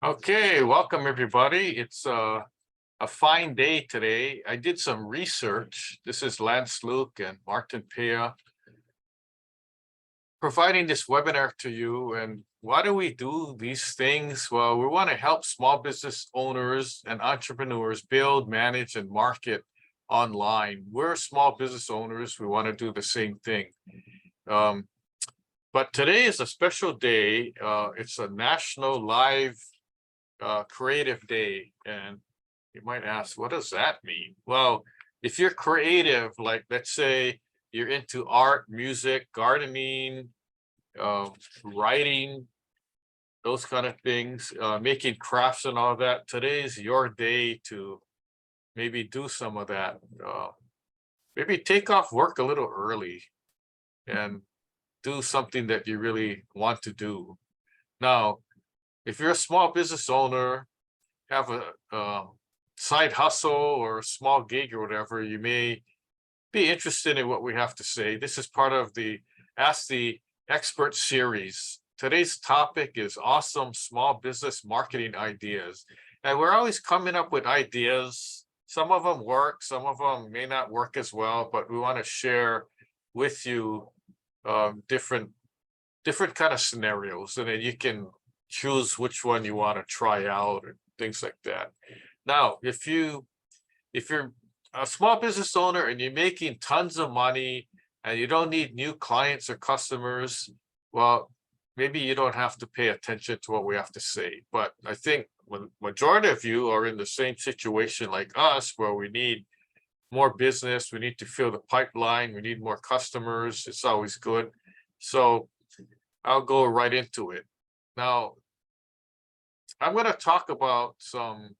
Okay, welcome everybody. It's a fine day today. I did some research. This is Lance Luke and Martin Pea providing this webinar to you. And why do we do these things? Well, we want to help small business owners and entrepreneurs build, manage, and market online. We're small business owners. We want to do the same thing. Um, but today is a special day. It's a national live creative day. And you might ask, what does that mean? Well, if you're creative, like let's say you're into art, music, gardening, writing, those kind of things, making crafts and all that, today's your day to maybe do some of that. Maybe take off work a little early and do something that you really want to do. Now, if you're a small business owner, have a side hustle or a small gig or whatever, you may be interested in what we have to say. This is part of the Ask the Expert series. Today's topic is awesome small business marketing ideas. And we're always coming up with ideas. Some of them work, some of them may not work as well, but we want to share with you different kind of scenarios, and then you can choose which one you want to try out and things like that. Now, if you're a small business owner and you're making tons of money and you don't need new clients or customers, well, maybe you don't have to pay attention to what we have to say. But I think when majority of you are in the same situation like us, where we need more business, we need to fill the pipeline, we need more customers, it's always good. So I'll go right into it. Now, I'm going to talk about some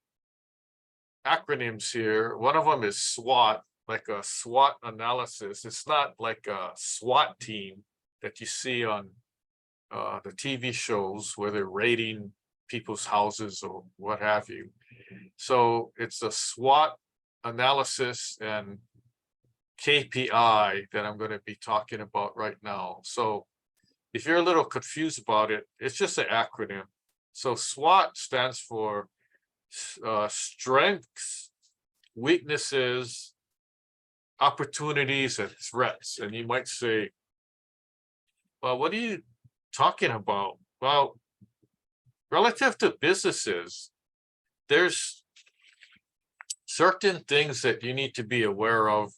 acronyms here. One of them is SWOT, like a SWOT analysis. It's not like a SWAT team that you see on the TV shows where they're raiding people's houses or what have you. So it's a SWOT analysis and KPI that I'm going to be talking about right now. So if you're a little confused about it, it's just an acronym. So SWOT stands for strengths, weaknesses, opportunities, and threats. And you might say, well, what are you talking about? Well, relative to businesses, there's certain things that you need to be aware of.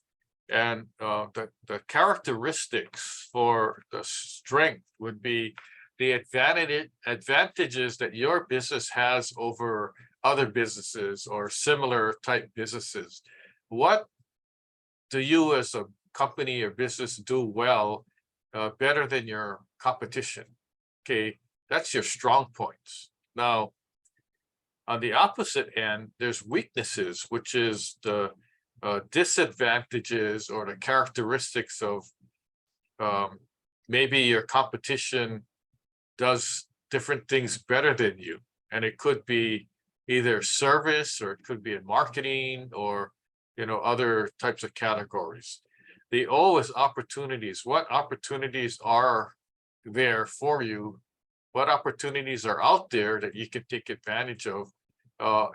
And the characteristics for the strength would be the advantages that your business has over other businesses or similar type businesses. What do you as a company or business do well, better than your competition? Okay, that's your strong points. Now, on the opposite end, there's weaknesses, which is the disadvantages or the characteristics of maybe your competition does different things better than you. And it could be either service, or it could be in marketing, or other types of categories. The O is opportunities. What opportunities are there for you? What opportunities are out there that you can take advantage of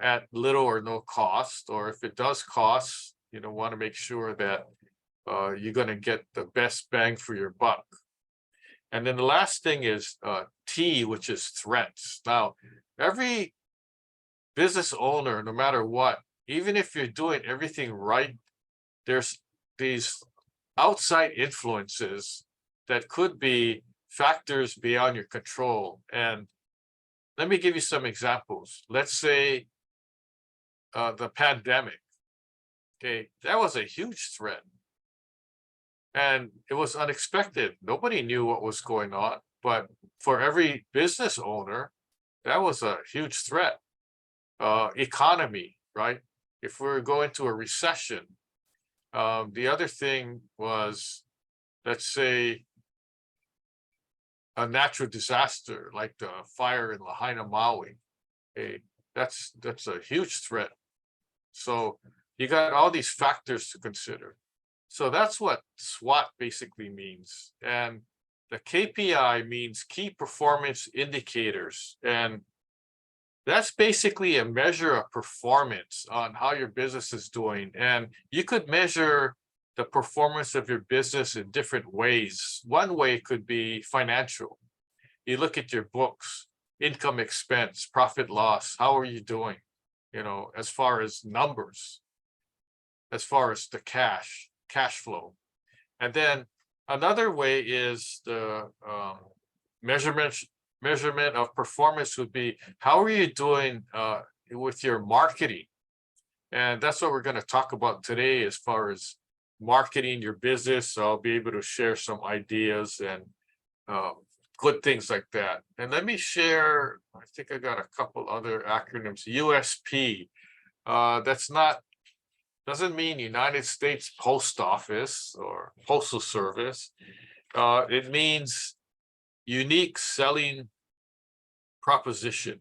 at little or no cost? Or if it does cost, want to make sure that you're going to get the best bang for your buck. And then the last thing is T, which is threats. Now, every business owner, no matter what, even if you're doing everything right, there's these outside influences that could be factors beyond your control. And let me give you some examples. Let's say the pandemic. Okay, that was a huge threat. And it was unexpected. Nobody knew what was going on. But for every business owner, that was a huge threat. Economy, right? If we're going to a recession, the other thing was, let's say, a natural disaster like the fire in Lahaina, Maui. Okay, that's a huge threat. So you got all these factors to consider. So that's what SWOT basically means. And the KPI means key performance indicators. And That's basically a measure of performance on how your business is doing. And you could measure the performance of your business in different ways. One way could be financial. You look at your books, income, expense, profit, loss. How are you doing? As far as numbers, as far as the cash flow. And then another way is the measurement of performance would be, how are you doing with your marketing? And that's what we're going to talk about today as far as marketing your business. So I'll be able to share some ideas and good things like that. And let me share, I think I got a couple other acronyms. USP, doesn't mean United States Post Office or Postal Service. It means unique selling proposition.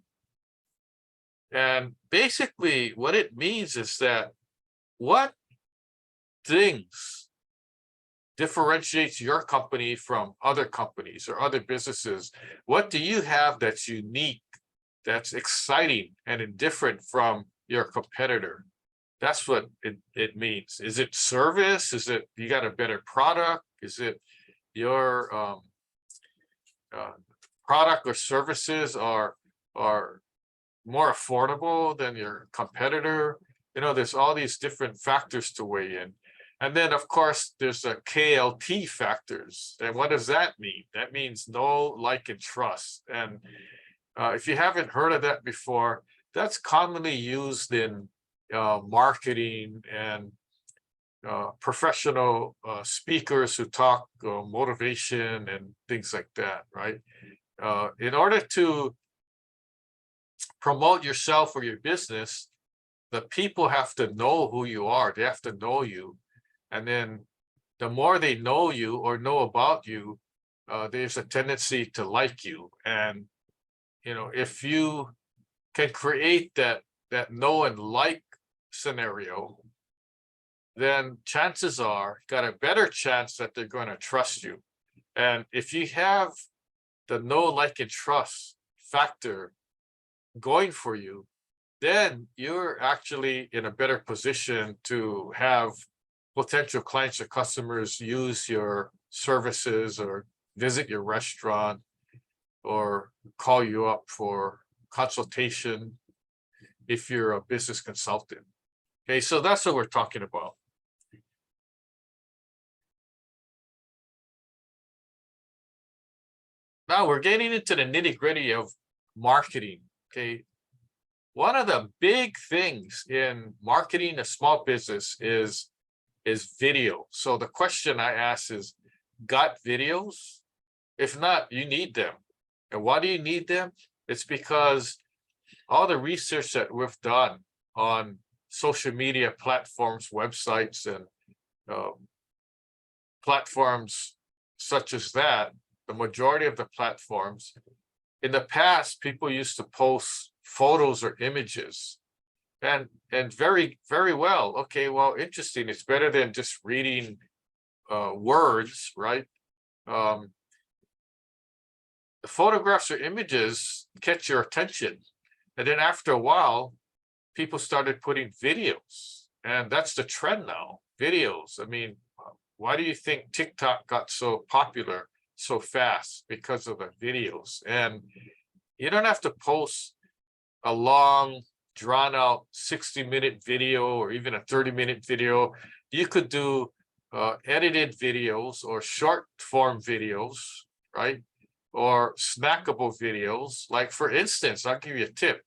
And basically what it means is that what things differentiates your company from other companies or other businesses? What do you have that's unique, that's exciting and different from your competitor? That's what it means. Is it service? Is it you got a better product? Is it your product or services are more affordable than your competitor? There's all these different factors to weigh in. And then, of course, there's the KLT factors. And what does that mean? That means know, like, and trust. And if you haven't heard of that before, that's commonly used in marketing and professional speakers who talk motivation and things like that, right? In order to promote yourself or your business, the people have to know who you are. They have to know you. And then the more they know you or know about you, there's a tendency to like you. And, if you can create that know and like scenario, then chances are got a better chance that they're going to trust you. And if you have the know, like, and trust factor going for you, then you're actually in a better position to have potential clients or customers use your services or visit your restaurant or call you up for consultation if you're a business consultant. Okay, so that's what we're talking about. Now we're getting into the nitty-gritty of marketing. Okay, one of the big things in marketing a small business is video. So the question I ask is, got videos? If not, you need them. And why do you need them? It's because all the research that we've done on social media platforms, websites, and platforms such as that, the majority of the platforms, in the past, people used to post photos or images. And very, very well. Okay, well, interesting. It's better than just reading words, right? The photographs or images catch your attention. And then after a while, people started putting videos. And that's the trend now, videos. I mean, why do you think TikTok got so popular so fast? Because of the videos. And you don't have to post a long, drawn out 60-minute video or even a 30-minute video. You could do edited videos or short form videos, right? Or snackable videos. Like, for instance, I'll give you a tip.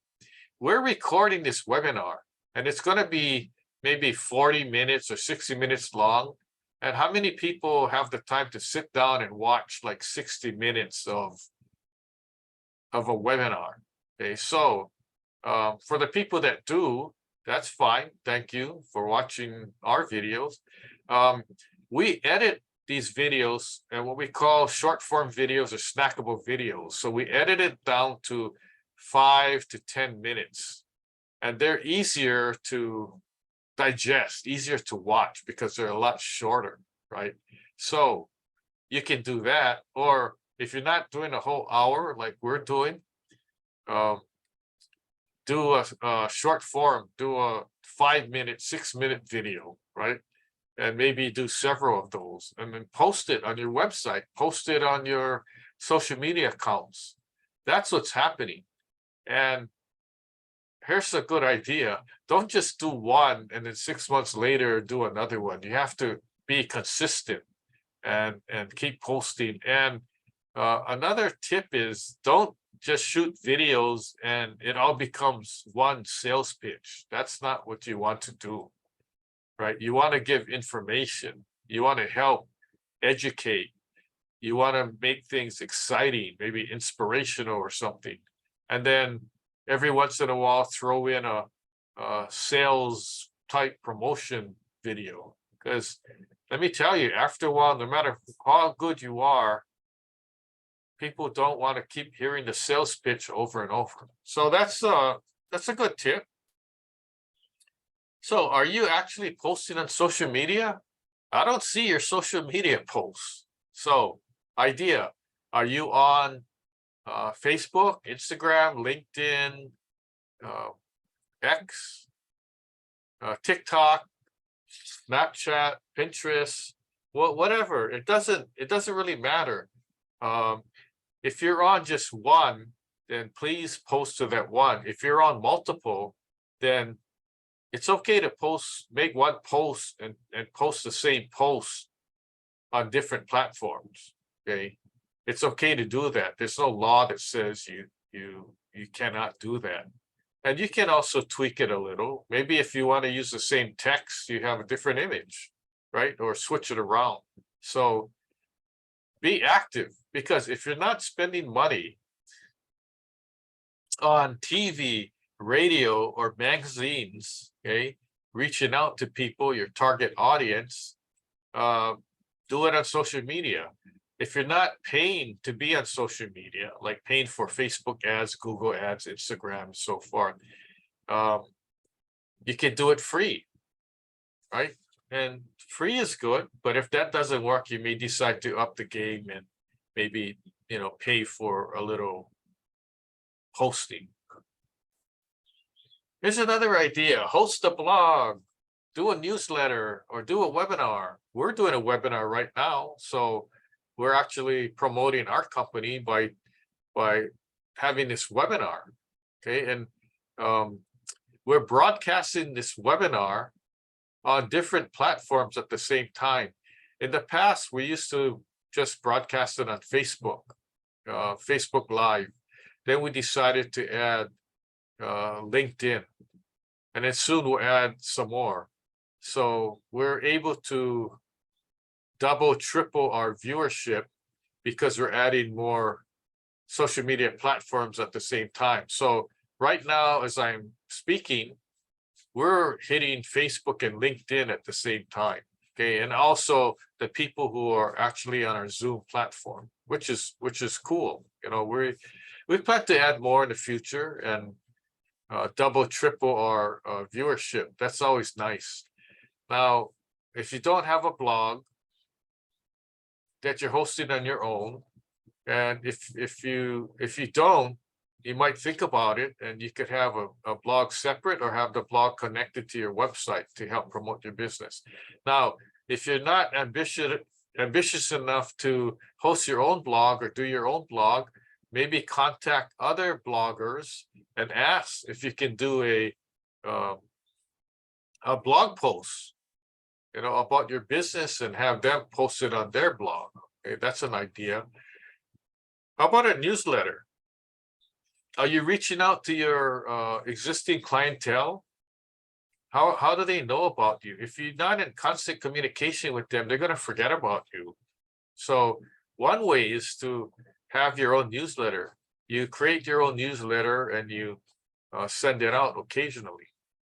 We're recording this webinar and it's going to be maybe 40 minutes or 60 minutes long. And how many people have the time to sit down and watch like 60 minutes of a webinar? Okay, so for the people that do, that's fine. Thank you for watching our videos. We edit these videos and what we call short form videos or snackable videos. So we edit it down to 5 to 10 minutes. And they're easier to digest, easier to watch because they're a lot shorter, right? So you can do that. Or if you're not doing a whole hour like we're doing, do a short form, do a 5-minute, 6-minute video, right? And maybe do several of those and then post it on your website, post it on your social media accounts. That's what's happening. And here's a good idea. Don't just do one and then 6 months later do another one. You have to be consistent and keep posting. And another tip is don't just shoot videos and it all becomes one sales pitch. That's not what you want to do, right? You want to give information. You want to help educate. You want to make things exciting, maybe inspirational or something. And then every once in a while, throw in a sales type promotion video. Because let me tell you, after a while, no matter how good you are, people don't want to keep hearing the sales pitch over and over. So that's a good tip. So are you actually posting on social media? I don't see your social media posts. So idea, are you on Facebook, Instagram, LinkedIn, X, TikTok, Snapchat, Pinterest, whatever. It doesn't really matter. If you're on just one, then please post to that one. If you're on multiple, then it's okay to make one post and post the same post on different platforms. Okay, it's okay to do that. There's no law that says you cannot do that. And you can also tweak it a little. Maybe if you want to use the same text, you have a different image, right? Or switch it around. So be active, because if you're not spending money on TV, radio, or magazines, okay, reaching out to people, your target audience, do it on social media. If you're not paying to be on social media, like paying for Facebook ads, Google ads, Instagram, and so forth, you can do it free, right? And free is good, but if that doesn't work, you may decide to up the game and maybe, pay for a little hosting. Here's another idea: host a blog, do a newsletter, or do a webinar. We're doing a webinar right now, so we're actually promoting our company by having this webinar. Okay, and we're broadcasting this webinar on different platforms at the same time. In the past, we used to just broadcast it on Facebook, Facebook Live. Then we decided to add LinkedIn, and then soon we'll add some more. So we're able to double, triple our viewership because we're adding more social media platforms at the same time. So right now, as I'm speaking, we're hitting Facebook and LinkedIn at the same time. Okay, and also the people who are actually on our Zoom platform, which is cool. We plan to add more in the future and double, triple our viewership. That's always nice. Now, if you don't have a blog that you're hosting on your own, and if you don't, you might think about it, and you could have a blog separate or have the blog connected to your website to help promote your business. Now, if you're not ambitious enough to host your own blog or do your own blog, maybe contact other bloggers and ask if you can do a blog post, about your business and have them post it on their blog. Okay, that's an idea. How about a newsletter? Are you reaching out to your existing clientele? How do they know about you? If you're not in constant communication with them, they're going to forget about you. So one way is to have your own newsletter. You create your own newsletter and you send it out occasionally.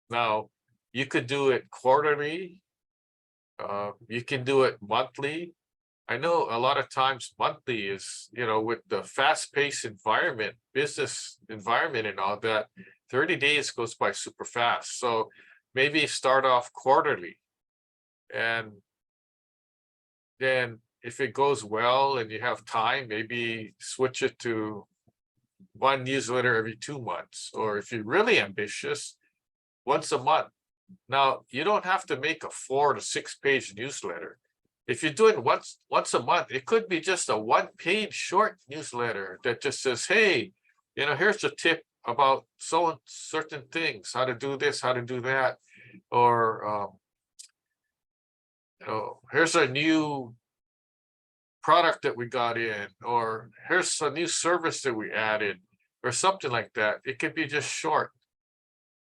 Now, you could do it quarterly. You can do it monthly. I know a lot of times monthly is, with the fast-paced environment, business environment and all that, 30 days goes by super fast. So maybe start off quarterly. And then if it goes well and you have time, maybe switch it to one newsletter every 2 months, or if you're really ambitious, once a month. Now, you don't have to make a 4 to 6 page newsletter. If you're doing once a month, it could be just a 1-page short newsletter that just says, hey, here's a tip about certain things, how to do this, how to do that, or here's a new product that we got in, or here's a new service that we added, or something like that. It could be just short.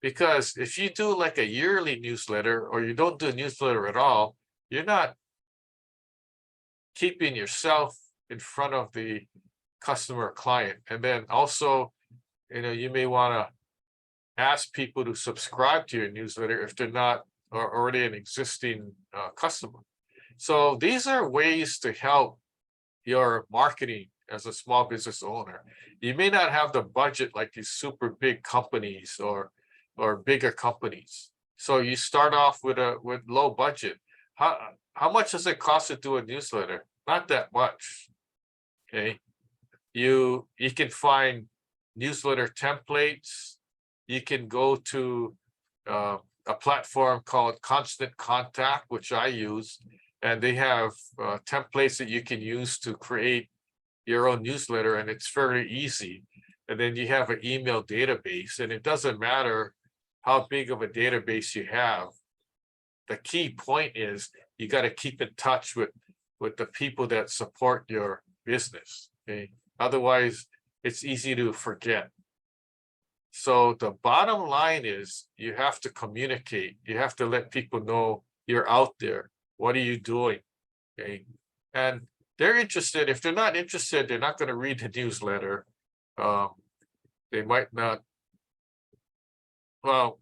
Because if you do like a yearly newsletter, or you don't do a newsletter at all, you're not keeping yourself in front of the customer or client. And then also, you may want to ask people to subscribe to your newsletter if they're not already an existing customer. So these are ways to help your marketing as a small business owner. You may not have the budget like these super big companies or bigger companies. So you start off with low budget. How much does it cost to do a newsletter? Not that much. Okay. You can find newsletter templates. You can go to a platform called Constant Contact, which I use, and they have templates that you can use to create your own newsletter, and it's very easy. And then you have an email database, and it doesn't matter how big of a database you have. The key point is you got to keep in touch with the people that support your business. Okay, otherwise it's easy to forget. So the bottom line is you have to communicate. You have to let people know you're out there. What are you doing? Okay, and they're interested. If they're not interested, they're not going to read the newsletter. They might not. Well,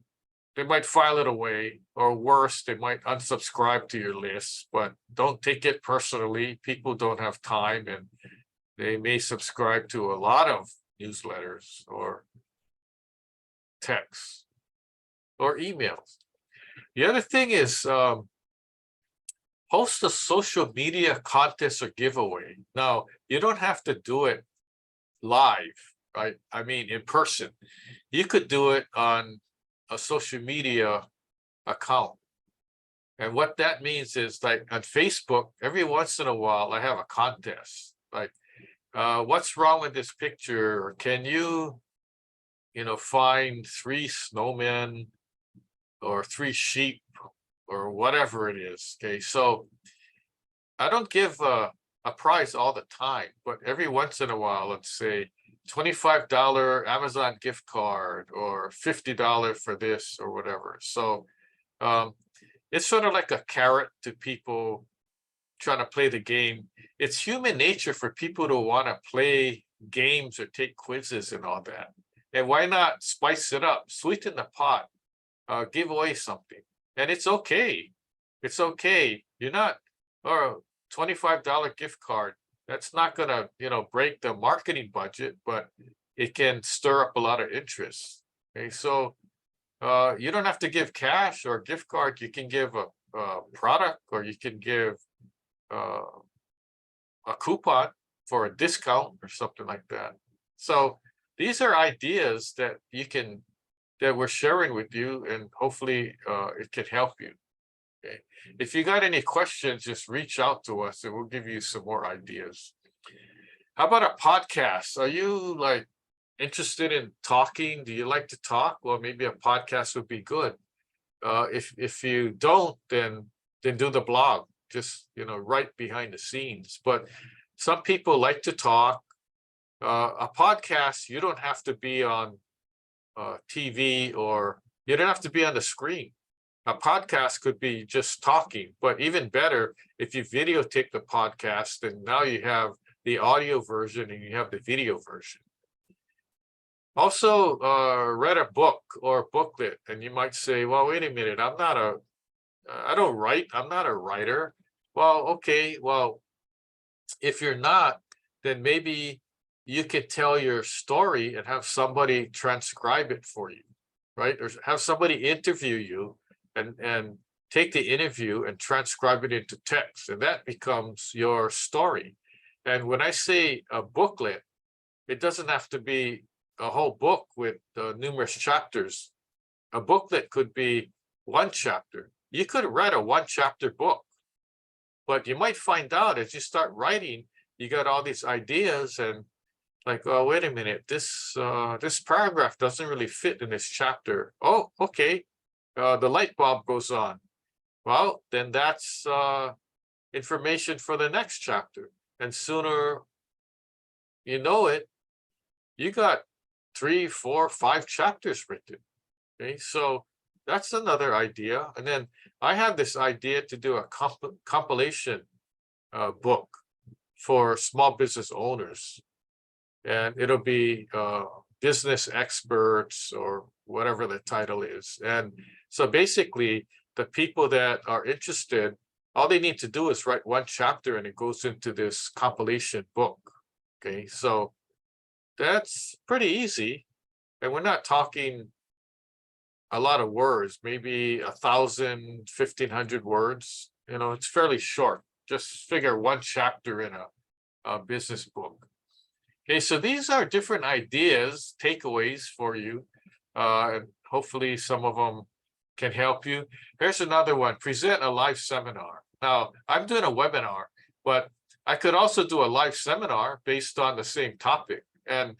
they might file it away, or worse, they might unsubscribe to your list, but don't take it personally. People don't have time, and they may subscribe to a lot of newsletters or texts or emails. The other thing is host a social media contest or giveaway. Now, you don't have to do it live, right? I mean, in person. You could do it on a social media account. And what that means is, like on Facebook, every once in a while, I have a contest. Like, what's wrong with this picture? Or can you, find 3 snowmen or 3 sheep or whatever it is. Okay, so I don't give a prize all the time, but every once in a while, let's say $25 Amazon gift card or $50 for this or whatever. So it's sort of like a carrot to people trying to play the game. It's human nature for people to want to play games or take quizzes and all that. And why not spice it up, sweeten the pot, give away something. And it's okay. It's okay. You're not, or $25 gift card. That's not going to, break the marketing budget, but it can stir up a lot of interest. Okay, so you don't have to give cash or gift card. You can give a product, or you can give a coupon for a discount or something like that. So these are ideas that that we're sharing with you, and hopefully it can help you. Okay. If you got any questions, just reach out to us and we'll give you some more ideas. How about a podcast? Are you like interested in talking? Do you like to talk? Well, maybe a podcast would be good. If you don't, then do the blog. Just right behind the scenes. But some people like to talk. A podcast, you don't have to be on TV, or you don't have to be on the screen. A podcast could be just talking, but even better, if you videotape the podcast, then now you have the audio version and you have the video version. Also, read a book or booklet, and you might say, well, wait a minute, I don't write, I'm not a writer. Well, okay, well, if you're not, then maybe you could tell your story and have somebody transcribe it for you, right? Or have somebody interview you and take the interview and transcribe it into text, and that becomes your story. And when I say a booklet, it doesn't have to be a whole book with numerous chapters. A booklet could be one chapter. You could write a one chapter book, but you might find out as you start writing, you got all these ideas and like, oh, wait a minute, this paragraph doesn't really fit in this chapter. Oh, okay. The light bulb goes on. Well, then that's information for the next chapter. And sooner you know it, you got 3, 4, 5 chapters written. Okay, so that's another idea. And then I have this idea to do a compilation book for small business owners. And it'll be business experts or whatever the title is. And so basically, the people that are interested, all they need to do is write one chapter and it goes into this compilation book. Okay, so that's pretty easy. And we're not talking a lot of words, maybe 1,000, 1,500 words. You know, it's fairly short. Just figure one chapter in a business book. Okay, so these are different ideas, takeaways for you. And hopefully some of them can help you. Here's another one, present a live seminar. Now, I'm doing a webinar, but I could also do a live seminar based on the same topic. And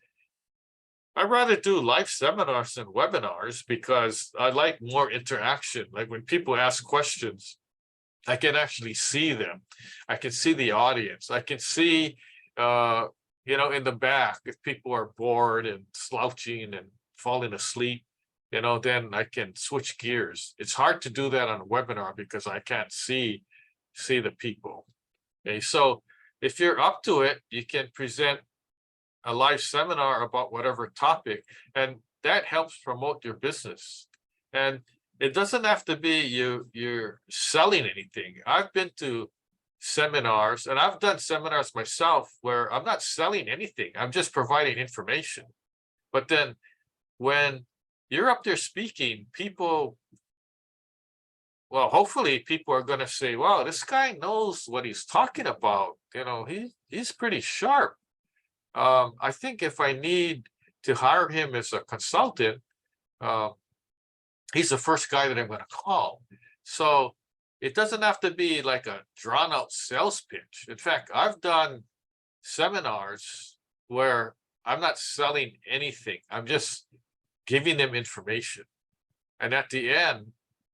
I'd rather do live seminars than webinars because I like more interaction. Like when people ask questions, I can actually see them. I can see the audience. I can see, you know, in the back, if people are bored and slouching and falling asleep, you know, then I can switch gears. It's hard to do that on a webinar because I can't see the people. Okay, so if you're up to it, you can present a live seminar about whatever topic, and that helps promote your business. And it doesn't have to be you're selling anything. I've been to seminars and I've done seminars myself where I'm not selling anything. I'm just providing information. But then when you're up there speaking, people, well, hopefully people are going to say, wow, this guy knows what he's talking about. You know, he's pretty sharp. I think if I need to hire him as a consultant, he's the first guy that I'm going to call. So it doesn't have to be like a drawn out sales pitch. In fact, I've done seminars where I'm not selling anything. I'm just giving them information. And at the end,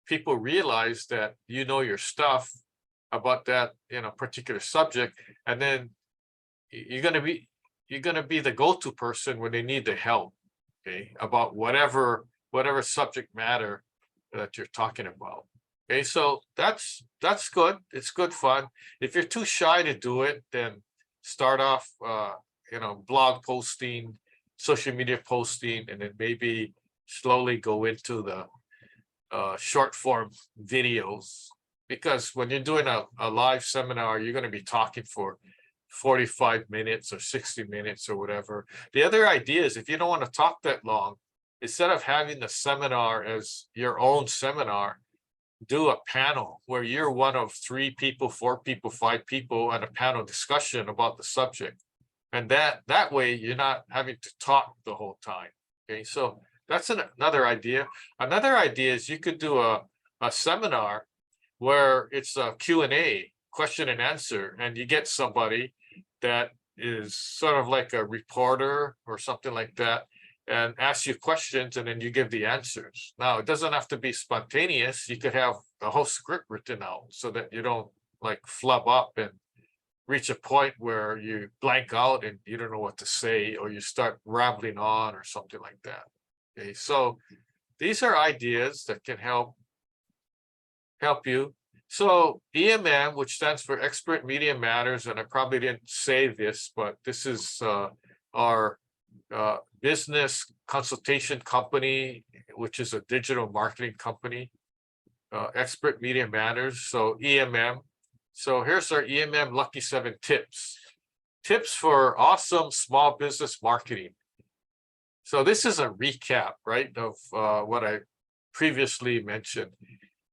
people realize that you know your stuff about that, you know, particular subject. And then you're going to be the go-to person when they need the help, okay, about whatever subject matter that you're talking about. Okay, so that's good. It's good fun. If you're too shy to do it, then start off, you know, blog posting, social media posting, and then maybe slowly go into the short form videos. Because when you're doing a live seminar, you're going to be talking for 45 minutes or 60 minutes or whatever. The other idea is if you don't want to talk that long, instead of having the seminar as your own seminar, do a panel where you're one of 3 people, 4 people, 5 people on a panel discussion about the subject. And that way you're not having to talk the whole time. Okay, so that's another idea. Another idea is you could do a seminar where it's a Q&A, question and answer, and you get somebody that is sort of like a reporter or something like that, and ask you questions and then you give the answers. Now, it doesn't have to be spontaneous. You could have a whole script written out so that you don't like flub up and reach a point where you blank out and you don't know what to say, or you start rambling on or something like that. Okay, so these are ideas that can help you. So EMM, which stands for Expert Media Matters, and I probably didn't say this, but this is our business consultation company, which is a digital marketing company. Expert Media Matters, so EMM. So here's our EMM Lucky 7 tips. Tips for awesome small business marketing. So this is a recap, right, of what I previously mentioned.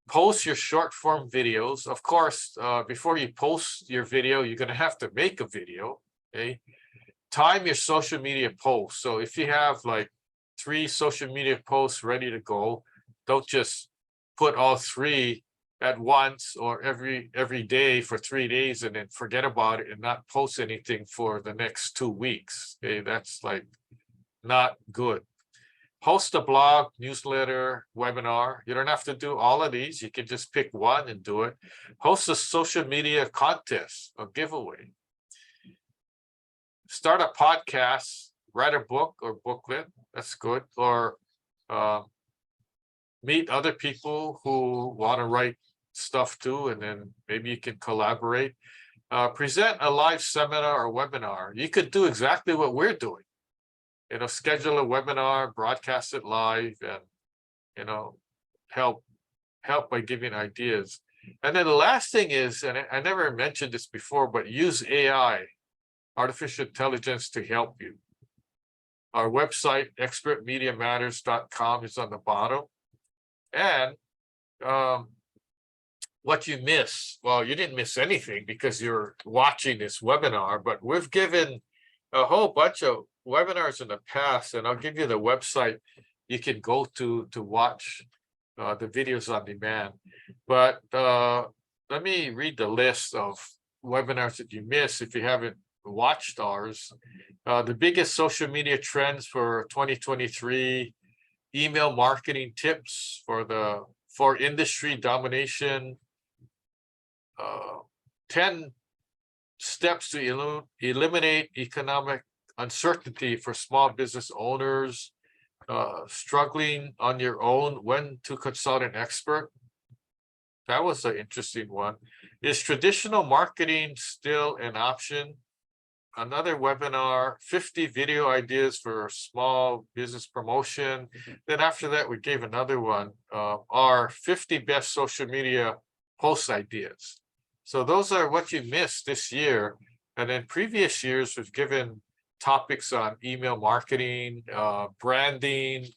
Post your short form videos. Of course, before you post your video, you're going to have to make a video. Okay. time your social media posts. So if you have like 3 social media posts ready to go, don't just put all 3 at once or every day for 3 days and then forget about it and not post anything for the next 2 weeks. Okay, that's like not good. Host a blog, newsletter, webinar. You don't have to do all of these. You can just pick one and do it. Host a social media contest or giveaway. Start a podcast, write a book or booklet. That's good. Or meet other people who want to write stuff too, and then maybe you can collaborate. Present a live seminar or webinar. You could do exactly what we're doing. Schedule a webinar, broadcast it live, and help by giving ideas. And then the last thing is, and I never mentioned this before, but use AI, artificial intelligence, to help you. Our website, expertmediamatters.com, is on the bottom. And what you miss, well, you didn't miss anything because you're watching this webinar, but we've given a whole bunch of webinars in the past, and I'll give you the website you can go to watch the videos on demand. But let me read the list of webinars that you missed if you haven't watched ours. The biggest social media trends for 2023, email marketing tips for industry domination, 10 steps to eliminate economic uncertainty for small business owners, struggling on your own, when to consult an expert. That was an interesting one. Is traditional marketing still an option? Another webinar, 50 video ideas for small business promotion. Then after that, we gave another one, our 50 best social media post ideas. So those are what you missed this year. And in previous years, we've given topics on email marketing, branding,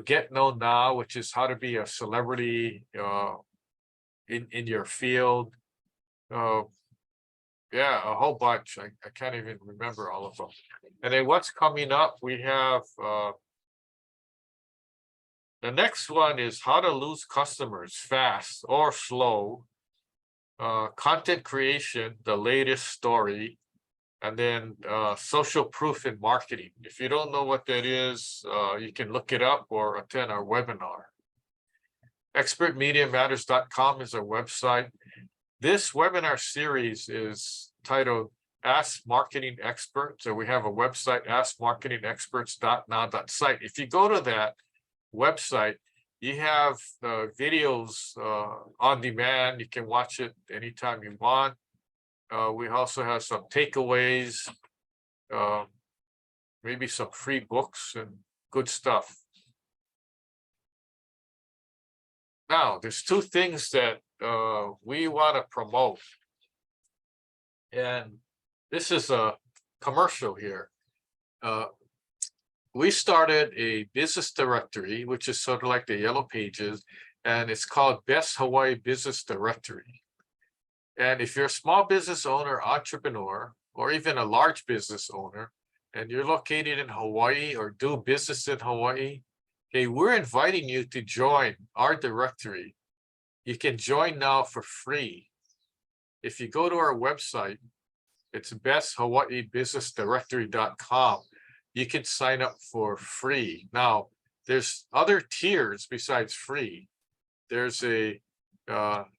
get known now, which is how to be a celebrity in your field. Yeah, a whole bunch. I can't even remember all of them. And then what's coming up, we have the next one is how to lose customers fast or slow, content creation, the latest story, and then social proof in marketing. If you don't know what that is, you can look it up or attend our webinar. expertmediamatters.com is our website. This webinar series is titled Ask Marketing Experts. So we have a website, askmarketingexperts.now.site. If you go to that website, you have videos on demand. You can watch it anytime you want. We also have some takeaways, maybe some free books and good stuff. Now, there's 2 things that we want to promote. And this is a commercial here. We started a business directory, which is sort of like the Yellow Pages, and it's called Best Hawaii Business Directory. And if you're a small business owner, entrepreneur, or even a large business owner, and you're located in Hawaii or do business in Hawaii, okay, we're inviting you to join our directory. You can join now for free. If you go to our website, it's besthawaiibusinessdirectory.com. You can sign up for free. Now, there's other tiers besides free. There's the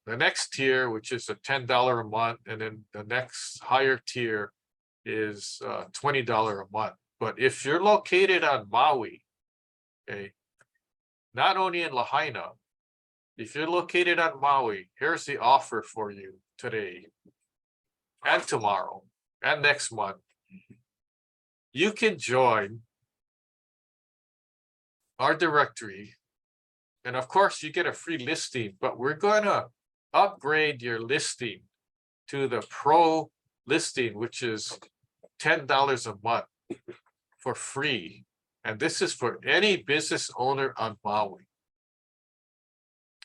next tier, which is a $10 a month, and then the next higher tier is $20 a month. But if you're located on Maui, okay, not only in Lahaina, if you're located on Maui, here's the offer for you today and tomorrow and next month. You can join our directory, and of course you get a free listing, but we're going to upgrade your listing to the pro listing, which is $10 a month for free. And this is for any business owner on Maui.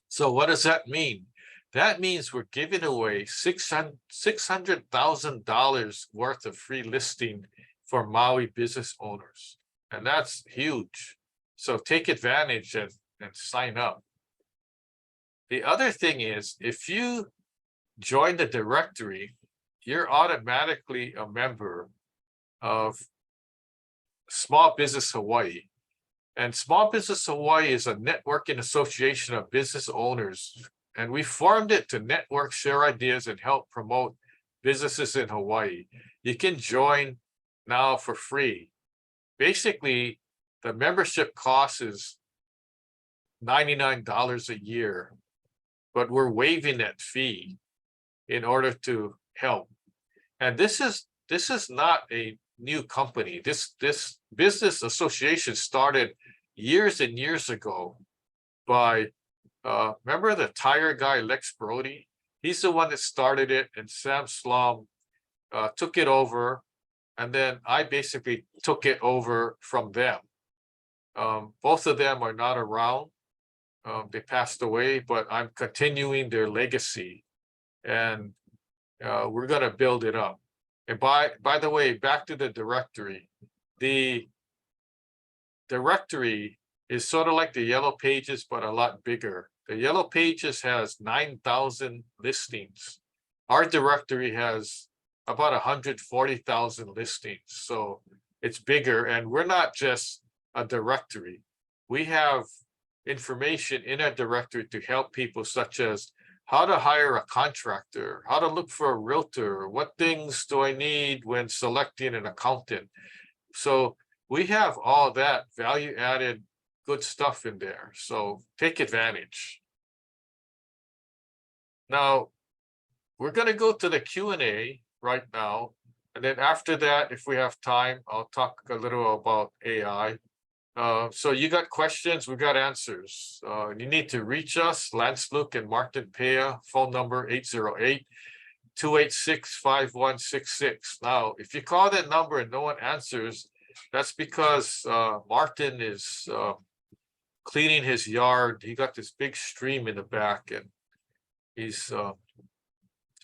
So what does that mean? That means we're giving away $600,000 worth of free listing for Maui business owners. And that's huge. So take advantage and sign up. The other thing is, if you join the directory, you're automatically a member of Small Business Hawaii. And Small Business Hawaii is a networking association of business owners. And we formed it to network, share ideas, and help promote businesses in Hawaii. You can join now for free. Basically, the membership cost is $99 a year, but we're waiving that fee in order to help. And this is not a new company. This business association started years and years ago by remember the tire guy Lex Brody? He's the one that started it, and Sam Slom took it over, and then I basically took it over from them. Both of them are not around. They passed away, but I'm continuing their legacy, and we're going to build it up. And by the way, back to the directory. The directory is sort of like the Yellow Pages, but a lot bigger. The Yellow Pages has 9,000 listings. Our directory has about 140,000 listings. So it's bigger, and we're not just a directory. We have information in a directory to help people, such as how to hire a contractor, how to look for a realtor, what things do I need when selecting an accountant. So we have all that value added good stuff in there. So take advantage. Now, we're going to go to the Q&A right now. And then after that, if we have time, I'll talk a little about AI. So you got questions, we got answers. You need to reach us, Lance Luke and Martin Pea, phone number 808-286-5166. Now, if you call that number and no one answers, that's because Martin is cleaning his yard. He got this big stream in the back, and he's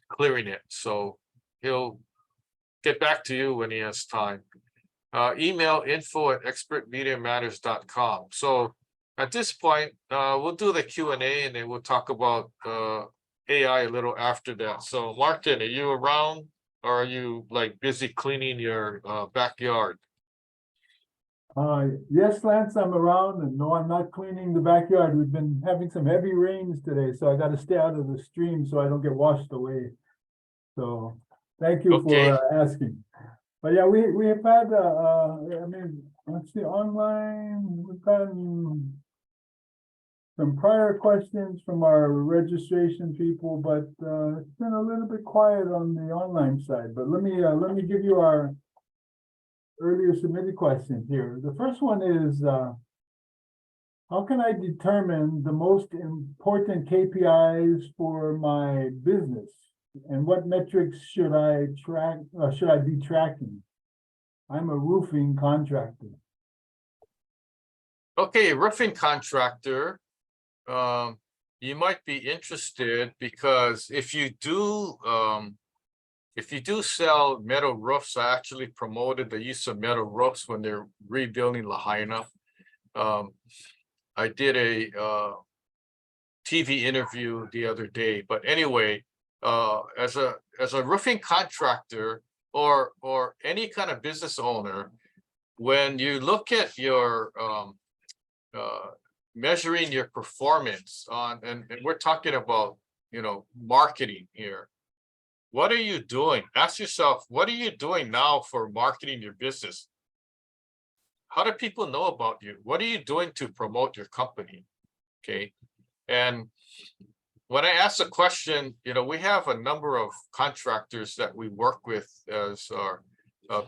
clearing it. So he'll get back to you when he has time. Email info@expertmediamatters.com. So at this point, we'll do the Q&A, and then we'll talk about AI a little after that. So Martin, are you around, or are you like busy cleaning your backyard? Yes, Lance, I'm around, and no, I'm not cleaning the backyard. We've been having some heavy rains today, so I got to stay out of the stream so I don't get washed away. So thank you for asking. But yeah, we have had, I mean, let's see, online, we've gotten some prior questions from our registration people, but it's been a little bit quiet on the online side. But let me give you our earlier submitted questions here. The first one is, how can I determine the most important KPIs for my business? And what metrics should I track? Should I be tracking? I'm a roofing contractor. Okay, roofing contractor. You might be interested, because if you do sell metal roofs, I actually promoted the use of metal roofs when they're rebuilding Lahaina. I did a TV interview the other day, but anyway, as a roofing contractor or any kind of business owner, when you look at your measuring your performance on, and we're talking about, you know, marketing here. What are you doing? Ask yourself, what are you doing now for marketing your business? How do people know about you? What are you doing to promote your company? Okay. And when I ask the question, you know, we have a number of contractors that we work with as our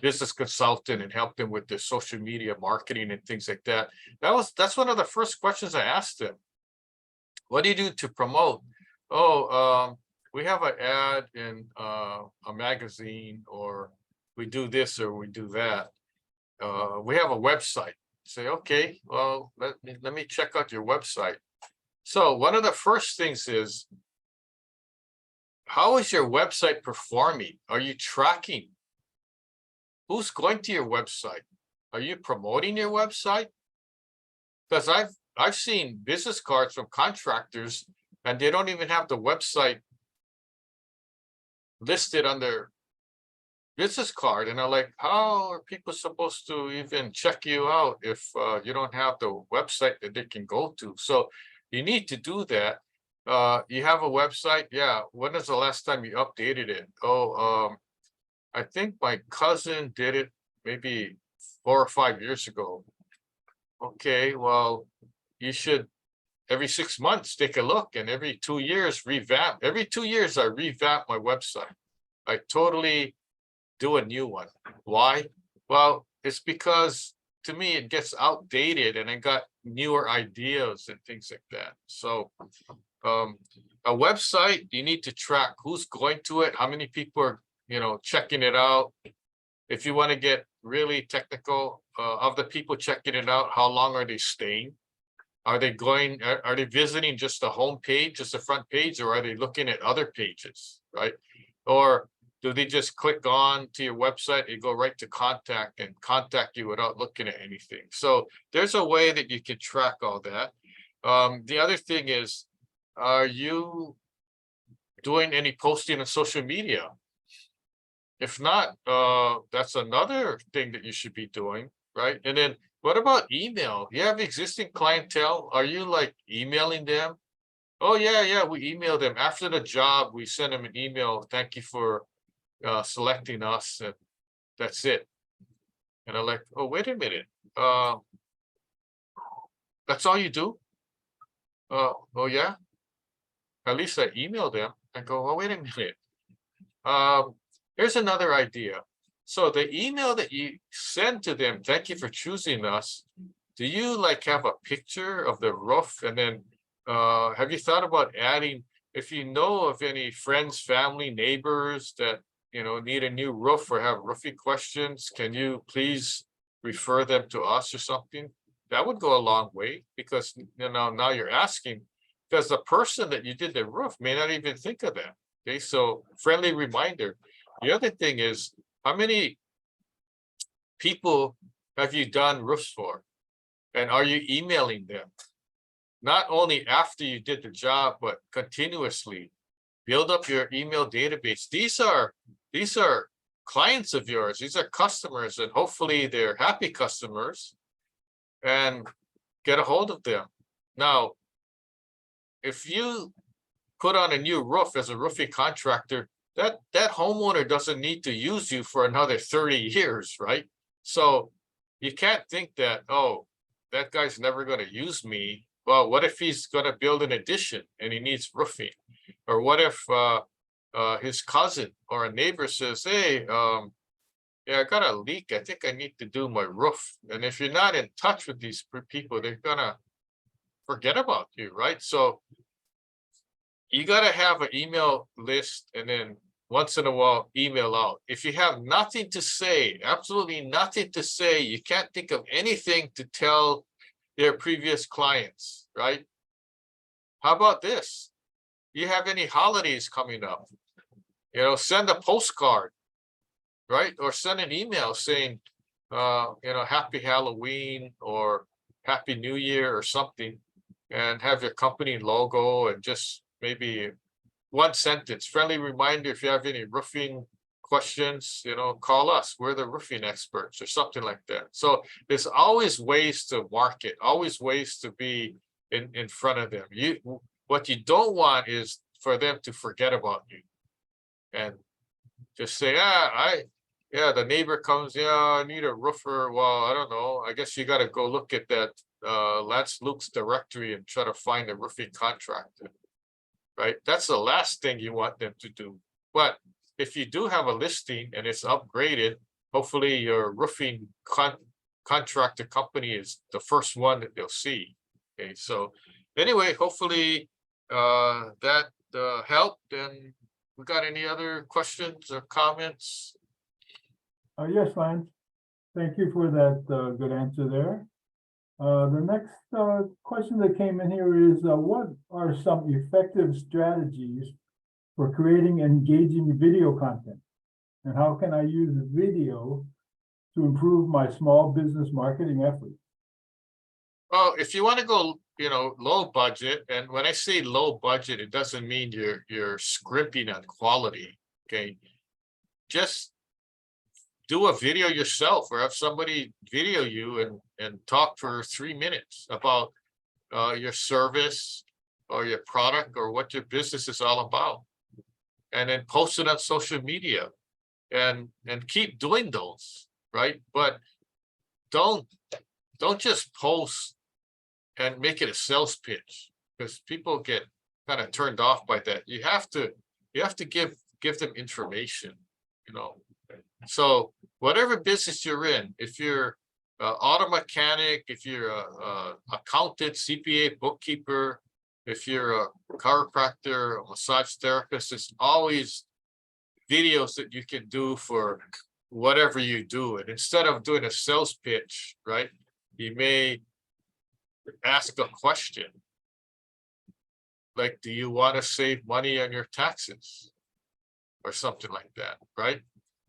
business consultant and help them with their social media marketing and things like that. That's one of the first questions I asked them. What do you do to promote? Oh, we have an ad in a magazine, or we do this or we do that. We have a website. Say, okay, well, let me check out your website. So one of the first things is, how is your website performing? Are you tracking who's going to your website? Are you promoting your website? Because I've seen business cards from contractors and they don't even have the website listed on their business card, and I'm like, how are people supposed to even check you out if you don't have the website that they can go to? So you need to do that. You have a website, yeah. When is the last time you updated it? Oh, I think my cousin did it maybe 4 or 5 years ago. Okay, well, you should every 6 months take a look, and every 2 years revamp. Every 2 years I revamp my website. I totally do a new one. Why? Well, it's because to me it gets outdated and I got newer ideas and things like that. So a website, you need to track who's going to it, how many people are, checking it out. If you want to get really technical, of the people checking it out, how long are they staying? Are they visiting just the home page, just the front page, or are they looking at other pages, right? Or do they just click on to your website and go right to contact and contact you without looking at anything? So there's a way that you can track all that. The other thing is, are you doing any posting on social media? If not, that's another thing that you should be doing, right? And then what about email? You have existing clientele. Are you like emailing them? Oh, yeah, we email them after the job. We send them an email. Thank you for selecting us, and that's it. And I'm like, oh, wait a minute. That's all you do? Oh yeah. At least I emailed them. I go, oh, wait a minute. Here's another idea. So the email that you send to them, thank you for choosing us. Do you like have a picture of the roof? And then have you thought about adding, if you know of any friends, family, neighbors that need a new roof or have roofing questions, can you please refer them to us or something? That would go a long way, because now you're asking, because the person that you did the roof may not even think of that. Okay, so friendly reminder. The other thing is, how many people have you done roofs for? And are you emailing them? Not only after you did the job, but continuously. Build up your email database. These are clients of yours. These are customers, and hopefully they're happy customers, and get a hold of them. Now, if you put on a new roof as a roofing contractor, that homeowner doesn't need to use you for another 30 years, right? So you can't think that, oh, that guy's never going to use me. Well, what if he's going to build an addition and he needs roofing? Or what if his cousin or a neighbor says, hey, yeah, I got a leak. I think I need to do my roof. And if you're not in touch with these people, they're going to forget about you, right? So you got to have an email list, and then once in a while email out. If you have nothing to say, absolutely nothing to say, you can't think of anything to tell their previous clients, right? How about this? You have any holidays coming up? Send a postcard, right? Or send an email saying, happy Halloween or happy New Year or something, and have your company logo and just maybe one sentence. Friendly reminder, if you have any roofing questions, call us. We're the roofing experts or something like that. So there's always ways to market, always ways to be in front of them. What you don't want is for them to forget about you and just say, the neighbor comes, I need a roofer. Well, I don't know. I guess you got to go look at that Lance Luke's directory and try to find a roofing contractor, right? That's the last thing you want them to do. But if you do have a listing and it's upgraded, hopefully your roofing contractor company is the first one that they'll see. Okay, so anyway, hopefully that helped. And we got any other questions or comments? Yes, Lance. Thank you for that good answer there. The next question that came in here is, what are some effective strategies for creating engaging video content? And how can I use video to improve my small business marketing efforts? Well, if you want to go, low budget, and when I say low budget, it doesn't mean you're scrimping on quality. Okay. Just do a video yourself or have somebody video you and talk for 3 minutes about your service or your product or what your business is all about. And then post it on social media and keep doing those, right? But don't just post and make it a sales pitch, because people get kind of turned off by that. You have to give them information, So whatever business you're in, if you're auto mechanic, if you're a accountant, CPA, bookkeeper, if you're a chiropractor, a massage therapist, it's always videos that you can do for whatever you do. And instead of doing a sales pitch, right, you may ask a question like, do you want to save money on your taxes or something like that, right?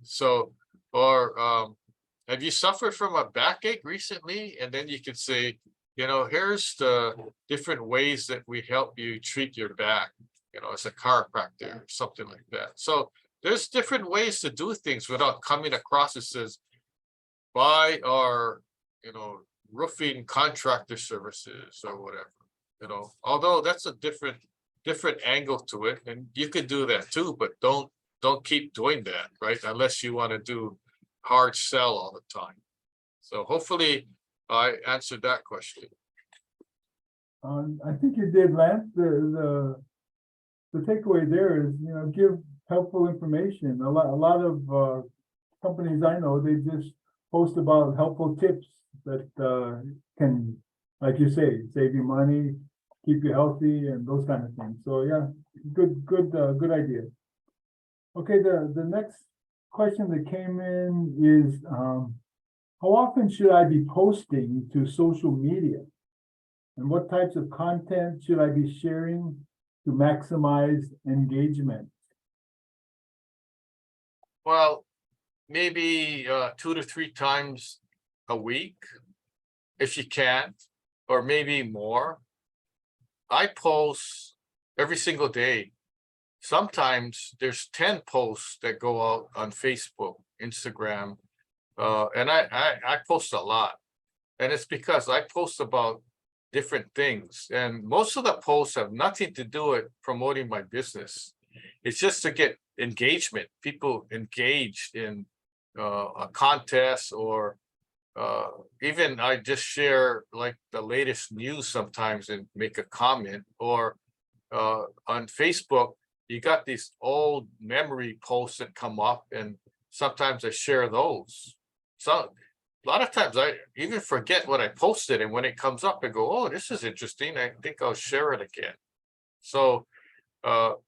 So, or have you suffered from a backache recently? And then you can say, here's the different ways that we help you treat your back, as a chiropractor or something like that. So there's different ways to do things without coming across as says, buy our, roofing contractor services or whatever, although that's a different angle to it. And you could do that too, but don't keep doing that, right? Unless you want to do hard sell all the time. So hopefully I answered that question. I think you did, Lance. The takeaway there is, give helpful information. A lot of companies I know, they just post about helpful tips that can, like you say, save you money, keep you healthy, and those kind of things. So yeah, good idea. Okay, the next question that came in is, how often should I be posting to social media? And what types of content should I be sharing to maximize engagement? Well, maybe 2 to 3 times a week, if you can, or maybe more. I post every single day. Sometimes there's 10 posts that go out on Facebook, Instagram, and I post a lot. And it's because I post about different things. And most of the posts have nothing to do with promoting my business. It's just to get engagement, people engaged in a contest, or even I just share like the latest news sometimes and make a comment, or on Facebook, you got these old memory posts that come up, and sometimes I share those. So a lot of times I even forget what I posted, and when it comes up, I go, oh, this is interesting. I think I'll share it again. So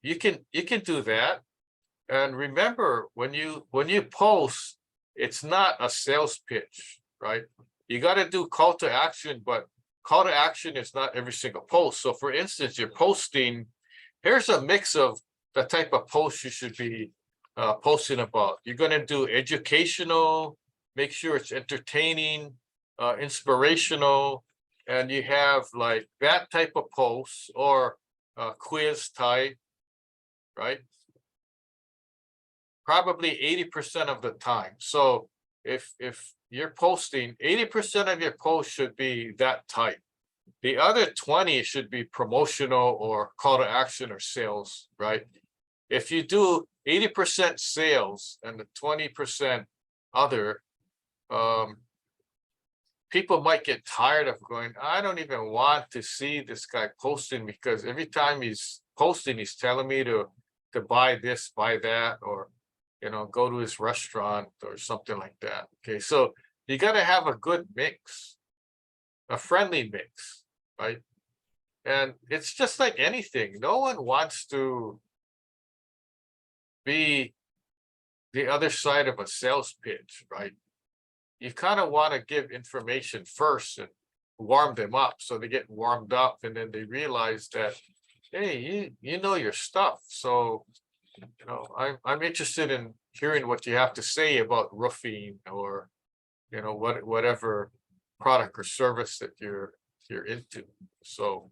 you can do that. And remember, when you post, it's not a sales pitch, right? You got to do call to action, but call to action is not every single post. So for instance, you're posting, here's a mix of the type of posts you should be posting about. You're going to do educational, make sure it's entertaining, inspirational, and you have like that type of posts, or quiz type, right? Probably 80% of the time. So if you're posting, 80% of your posts should be that type. The other 20 should be promotional or call to action or sales, right? If you do 80% sales and the 20% other, people might get tired of going, I don't even want to see this guy posting, because every time he's posting, he's telling me to buy this, buy that, or go to his restaurant or something like that. Okay, so you got to have a good mix, a friendly mix, right? And it's just like anything. No one wants to be the other side of a sales pitch, right? You kind of want to give information first and warm them up, so they get warmed up, and then they realize that, hey, you know your stuff. So I'm interested in hearing what you have to say about roofing, or you know, whatever product or service that you're into. So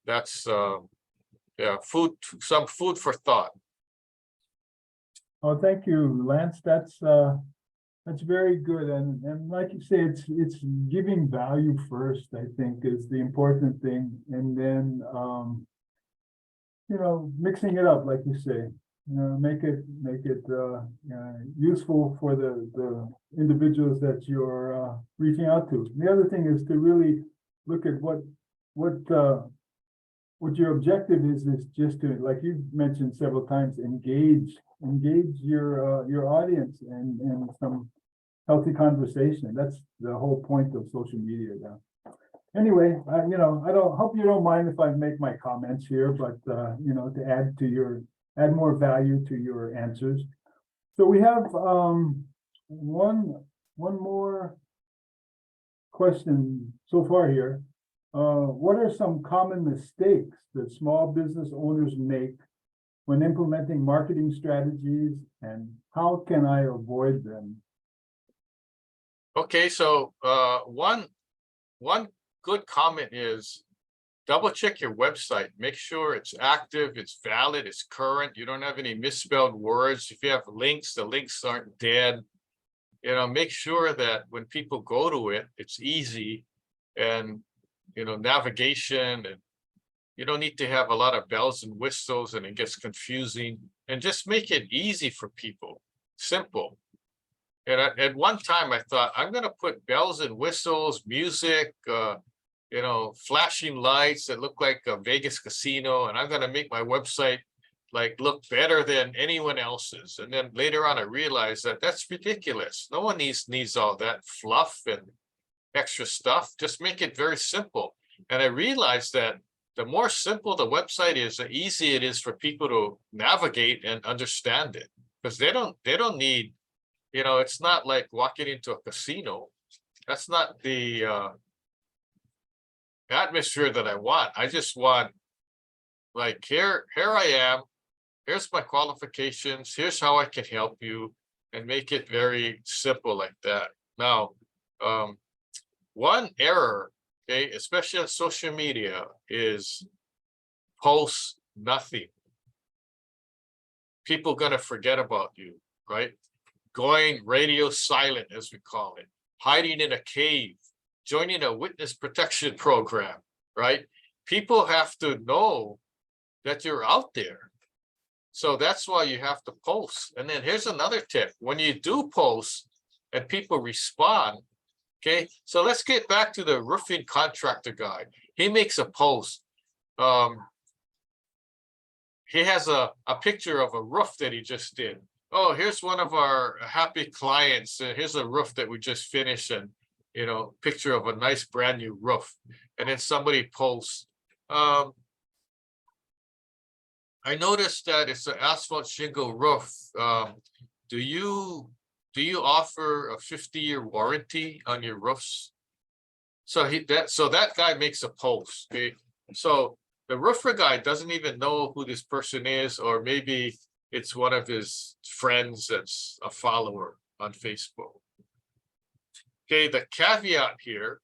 that's yeah, some food for thought. Oh, thank you, Lance. That's very good. And like you say, it's giving value first, I think, is the important thing. And then, you know, mixing it up, like you say, you know, make it useful for the individuals that you're reaching out to. The other thing is to really look at what your objective is just to, like you mentioned several times, engage your audience and some healthy conversation. That's the whole point of social media now. Anyway, you know, I hope you don't mind if I make my comments here, but you know, to add more value to your answers. So we have one more question so far here. What are some common mistakes that small business owners make when implementing marketing strategies, and how can I avoid them? Okay, so one good comment is double check your website. Make sure it's active, it's valid, it's current. You don't have any misspelled words. If you have links, the links aren't dead. You know, make sure that when people go to it, it's easy and, you know, navigation, and you don't need to have a lot of bells and whistles and it gets confusing, and just make it easy for people, simple. And at one time I thought, I'm going to put bells and whistles, music, you know, flashing lights that look like a Vegas casino, and I'm going to make my website like look better than anyone else's. And then later on, I realized that that's ridiculous. No one needs all that fluff and extra stuff. Just make it very simple. And I realized that the more simple the website is, the easier it is for people to navigate and understand it, because they don't need, you know, it's not like walking into a casino. That's not the atmosphere that I want. I just want, like, here I am, here's my qualifications, here's how I can help you, and make it very simple like that. Now, one error, okay, especially on social media, is post nothing. People gonna forget about you, right? Going radio silent, as we call it, hiding in a cave, joining a witness protection program, right? People have to know that you're out there. So that's why you have to post. And then here's another tip. When you do post and people respond, okay, so let's get back to the roofing contractor guy. He makes a post. He has a picture of a roof that he just did. Oh, here's one of our happy clients. Here's a roof that we just finished, and, you know, picture of a nice brand new roof. And then somebody posts, I noticed that it's an asphalt shingle roof. Do you offer a 50-year warranty on your roofs? So that guy makes a post. Okay, so the roofer guy doesn't even know who this person is, or maybe it's one of his friends that's a follower on Facebook. Okay, the caveat here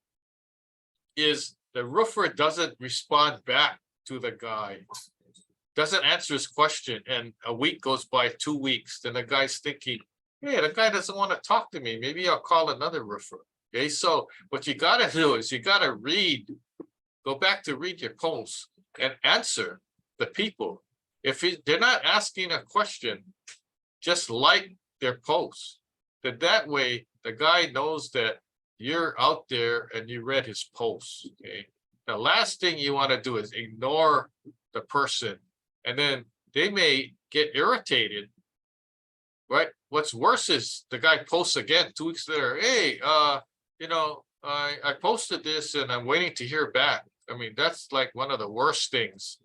is the roofer doesn't respond back to the guy, doesn't answer his question, and a week goes by, 2 weeks, then the guy's thinking, hey, the guy doesn't want to talk to me, maybe I'll call another roofer. Okay, so what you got to do is you got to go back to read your posts and answer the people. If they're not asking a question, just like their posts. That way the guy knows that you're out there and you read his posts. Okay. The last thing you want to do is ignore the person, and then they may get irritated. Right? What's worse is the guy posts again 2 weeks later. Hey, you know, I posted this and I'm waiting to hear back. I mean, that's like one of the worst things.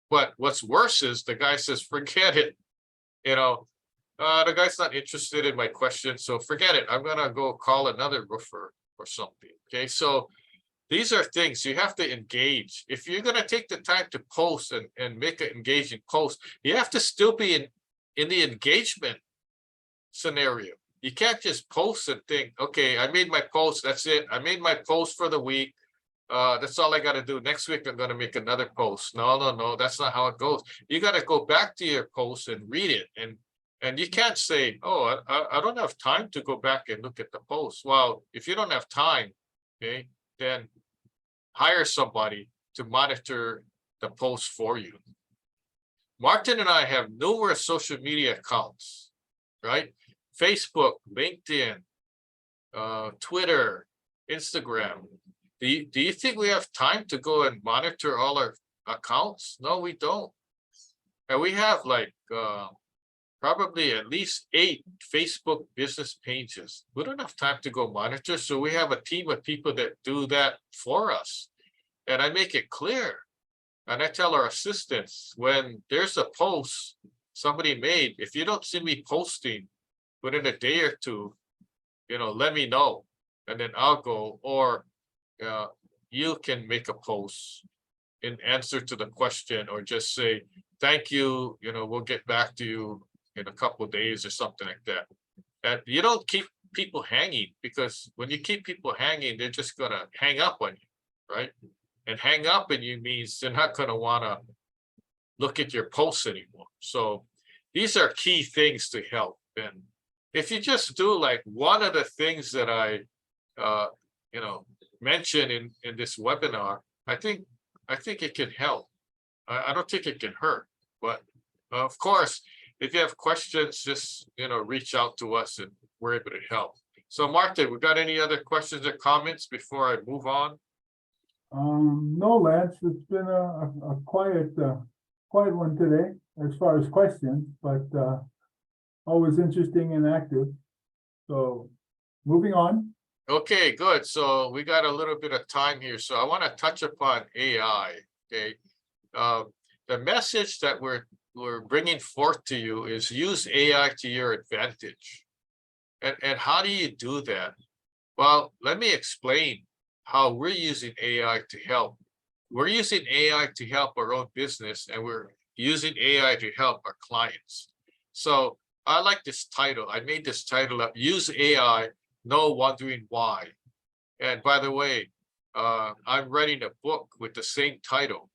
But what's worse is the guy says, forget it. You know, the guy's not interested in my question, so forget it. I'm gonna go call another roofer or something. Okay, so these are things you have to engage. If you're gonna take the time to post and make an engaging post, you have to still be in the engagement scenario. You can't just post and think, okay, I made my post, that's it. I made my post for the week. That's all I gotta do. Next week, I'm gonna make another post. No, that's not how it goes. You gotta go back to your post and read it. And you can't say, oh, I don't have time to go back and look at the post. Well, if you don't have time, okay, then hire somebody to monitor the post for you. Martin and I have numerous social media accounts, right? Facebook, LinkedIn, Twitter, Instagram. Do you think we have time to go and monitor all our accounts? No, we don't. And we have like probably at least 8 Facebook business pages. We don't have time to go monitor. So we have a team of people that do that for us. And I make it clear. And I tell our assistants, when there's a post somebody made, if you don't see me posting within a day or two, let me know. And then I'll go, or you can make a post in answer to the question, or just say, thank you, we'll get back to you in a couple of days or something like that. And you don't keep people hanging, because when you keep people hanging, they're just gonna hang up on you, right? And hang up on you means they're not gonna wanna look at your posts anymore. So these are key things to help. And if you just do like one of the things that I mentioned in this webinar, I think it can help. I don't think it can hurt. But of course, if you have questions, just reach out to us and we're able to help. So Martin, we got any other questions or comments before I move on? No, Lance, it's been a quiet one today as far as questions, but always interesting and active. So moving on. Okay, good. So we got a little bit of time here. So I want to touch upon AI. Okay, the message that we're bringing forth to you is use AI to your advantage. And how do you do that? Well, let me explain how we're using AI to help. We're using AI to help our own business, and we're using AI to help our clients. So I like this title. I made this title up, Use AI, No Wondering Why. And by the way, I'm writing a book with the same title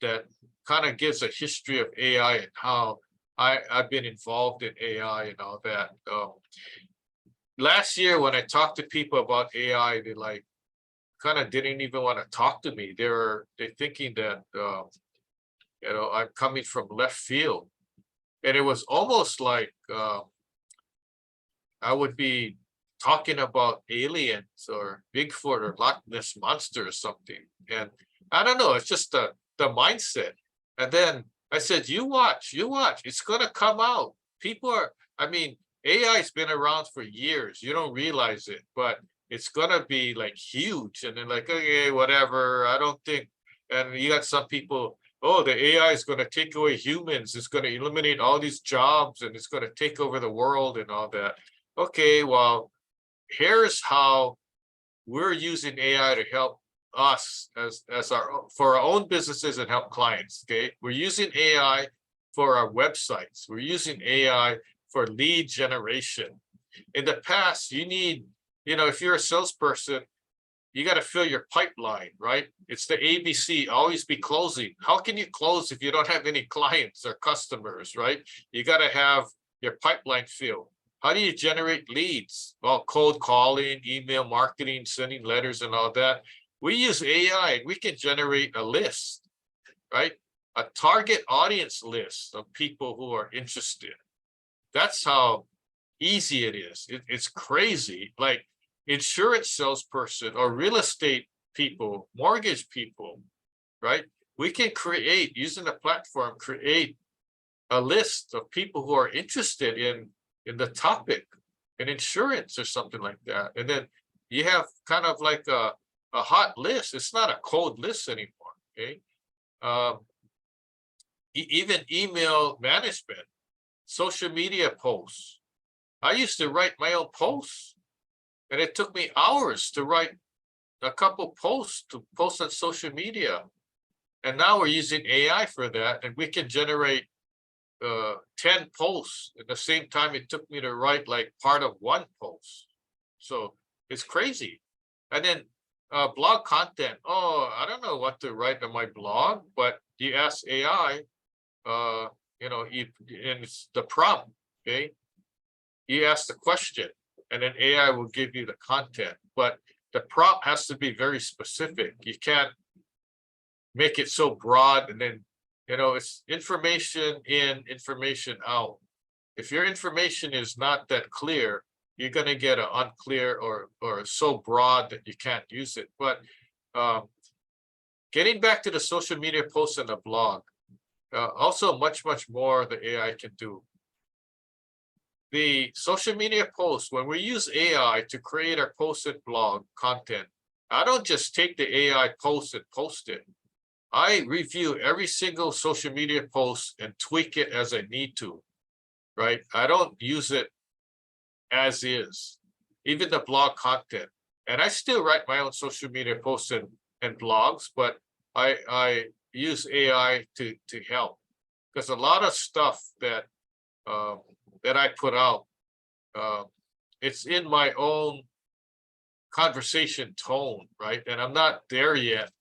that kind of gives a history of AI and how I've been involved in AI and all that. Last year, when I talked to people about AI, they like kind of didn't even want to talk to me. They're thinking that I'm coming from left field, and it was almost like I would be talking about aliens or Bigfoot or Loch Ness Monster or something. And I don't know, it's just the mindset. And then I said, you watch, it's gonna come out. AI's been around for years. You don't realize it, but it's gonna be like huge. And then like, okay, whatever, I don't think. And you got some people, oh, the AI is gonna take away humans. It's gonna eliminate all these jobs and it's gonna take over the world and all that. Okay, well, here's how we're using AI to help us for our own businesses and help clients. Okay, we're using AI for our websites. We're using AI for lead generation. In the past, you need, if you're a salesperson, you got to fill your pipeline, right? It's the ABC, always be closing. How can you close if you don't have any clients or customers, right? You got to have your pipeline filled. How do you generate leads? Well, cold calling, email marketing, sending letters and all that. We use AI, we can generate a list, right? A target audience list of people who are interested. That's how easy it is. It's crazy. Like insurance salesperson or real estate people, mortgage people, right? We can create, using the platform, create a list of people who are interested in the topic in insurance or something like that. And then you have kind of like a hot list. It's not a cold list anymore, okay? Even email management, social media posts. I used to write my own posts, and it took me hours to write a couple posts to post on social media. And now we're using AI for that, and we can generate 10 posts at the same time it took me to write like part of one post. So it's crazy. And then blog content. Oh, I don't know what to write on my blog, but you ask AI, and it's the prompt, okay? You ask the question, and then AI will give you the content, but the prompt has to be very specific. You can't make it so broad, and then, it's information in, information out. If your information is not that clear, you're going to get an unclear or so broad that you can't use it. But getting back to the social media posts and the blog, also much more the AI can do. The social media posts, when we use AI to create our posted blog content, I don't just take the AI post and post it. I review every single social media post and tweak it as I need to, right? I don't use it as is, even the blog content. And I still write my own social media posts and blogs, but I use AI to help, because a lot of stuff that I put out, it's in my own conversation tone, right? And I'm not there yet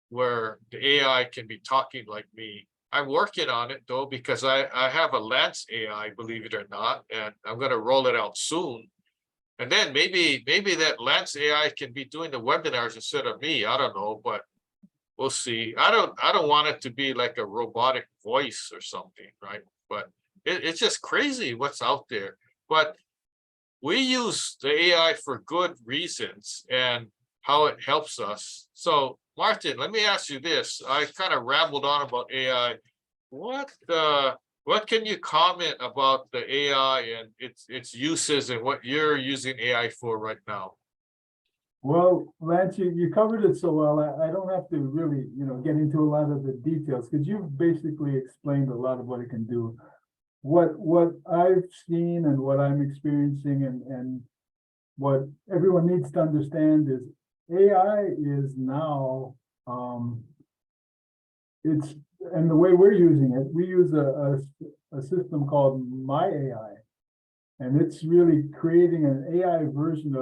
where the AI can be talking like me. I'm working on it though, because I have a Lance AI, believe it or not, and I'm going to roll it out soon. And then maybe that Lance AI can be doing the webinars instead of me. I don't know, but we'll see. I don't want it to be like a robotic voice or something, right? But it's just crazy what's out there. But we use the AI for good reasons and how it helps us. So Martin, let me ask you this. I kind of rambled on about AI. What can you comment about the AI and its uses and what you're using AI for right now? Well, Lance, you covered it so well. I don't have to really, get into a lot of the details, because you've basically explained a lot of what it can do. What I've seen and what I'm experiencing and what everyone needs to understand is AI is now, and the way we're using it, we use a system called My AI, and it's really creating an AI version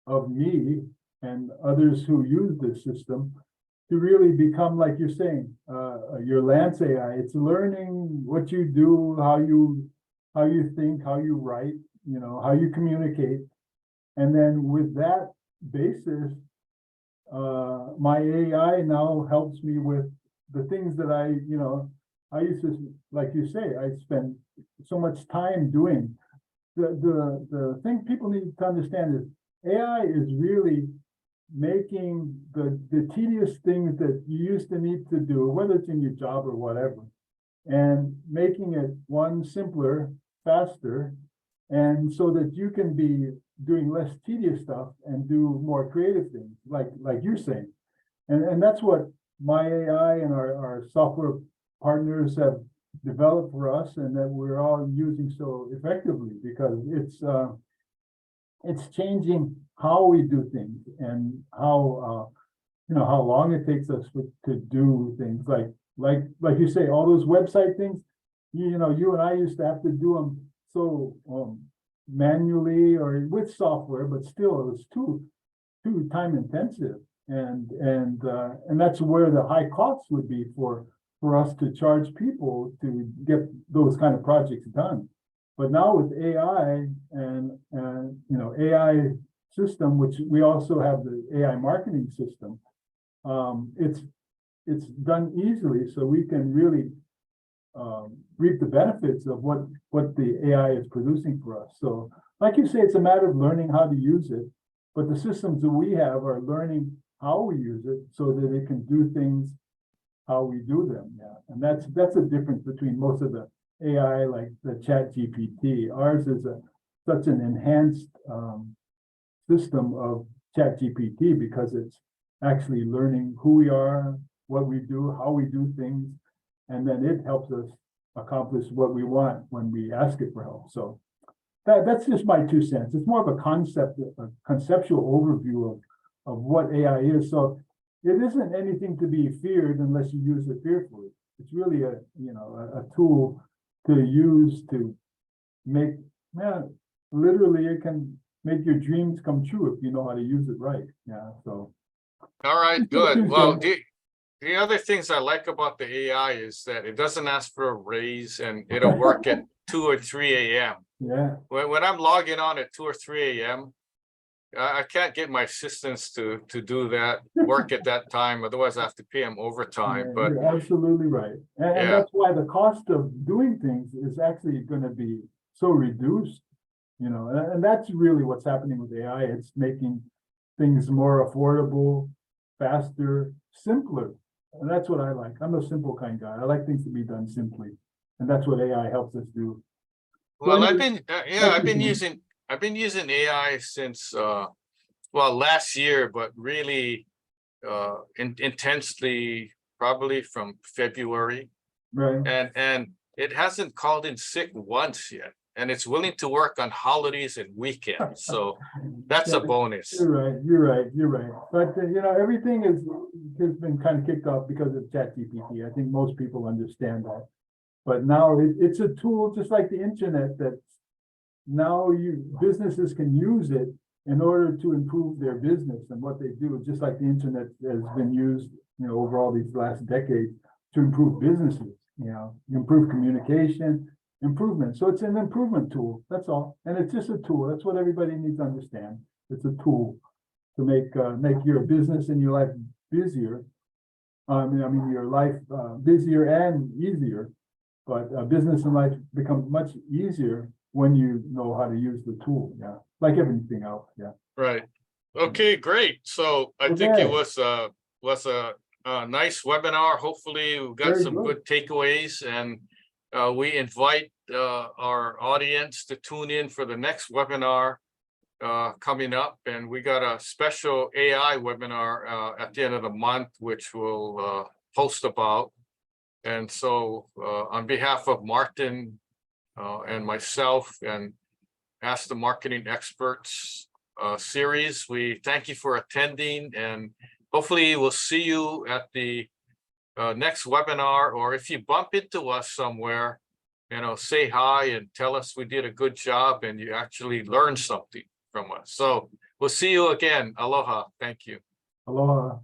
of me and others who use this system to really become, like you're saying, your Lance AI. It's learning what you do, how you think, how you write, how you communicate. And then with that basis, my AI now helps me with the things that I used to, like you say, I spend so much time doing. The thing people need to understand is AI is really making the tedious things that you used to need to do, whether it's in your job or whatever, and making it one simpler, faster, and so that you can be doing less tedious stuff and do more creative things, like you're saying. And that's what My AI and our software partners have developed for us, and that we're all using so effectively, because it's changing how we do things and how how long it takes us to do things, like you say, all those website things. You and I used to have to do them so manually or with software, but still it was too time intensive, and that's where the high costs would be for us to charge people to get those kind of projects done. But now with AI and AI system, which we also have the AI marketing system, it's done easily, so we can really reap the benefits of what the AI is producing for us. So, like you say, it's a matter of learning how to use it, but the systems that we have are learning how we use it so that it can do things how we do them. Yeah, and that's a difference between most of the AI, like the ChatGPT. Ours is such an enhanced system of ChatGPT, because it's actually learning who we are, what we do, how we do things, and then it helps us accomplish what we want when we ask it for help. So that's just my 2 cents. It's more of a conceptual overview of what AI is. So it isn't anything to be feared unless you use it fearfully. It's really a tool to use to make, man, literally it can make your dreams come true if you know how to use it right. Yeah, so. All right, Thank good. you, Well, Joe. the other things I like about the AI is that it doesn't ask for a raise and it'll work at 2 or 3 a.m. Yeah, When I'm logging on at 2 or 3 a.m., I can't get my assistants to do that work at that time. Otherwise, I have to pay them overtime. yeah, But you're absolutely right. And yeah, that's why the cost of doing things is actually gonna be so reduced. You know, and that's really what's happening with AI. It's making things more affordable, faster, simpler. And that's what I like. I'm a simple kind of guy. I like things to be done simply. And that's what AI helps us do. So well, anyway, thank you, Jim. I've been using AI since well, last year, but really intensely probably from February. Right. And it hasn't called in sick once yet. And it's willing to work on holidays and weekends. So that's a bonus. You're right. But you know, everything has been kind of kicked off because of ChatGPT. I think most people understand that. But now it's a tool just like the internet that now businesses can use it in order to improve their business and what they do, just like the internet has been used, you know, over all these last decades to improve businesses, you know, improve communication, improvement. So it's an improvement tool, that's all. And it's just a tool. That's what everybody needs to understand. It's a tool to make your business and your life busier. I mean, your life busier and easier, but business and life become much easier when you know how to use the tool. Yeah, like everything else. Yeah. Right. Okay, great. So I think it was a nice webinar. Hopefully we got Very some good. good takeaways, and we invite our audience to tune in for the next webinar coming up. And we got a special AI webinar at the end of the month, which we'll post about. And so on behalf of Martin and myself and Ask the Marketing Experts series, we thank you for attending, and hopefully we'll see you at the next webinar, or if you bump into us somewhere, you know, say hi and tell us we did a good job and you actually learned something from us. So we'll see you again. Aloha. Thank you. Aloha.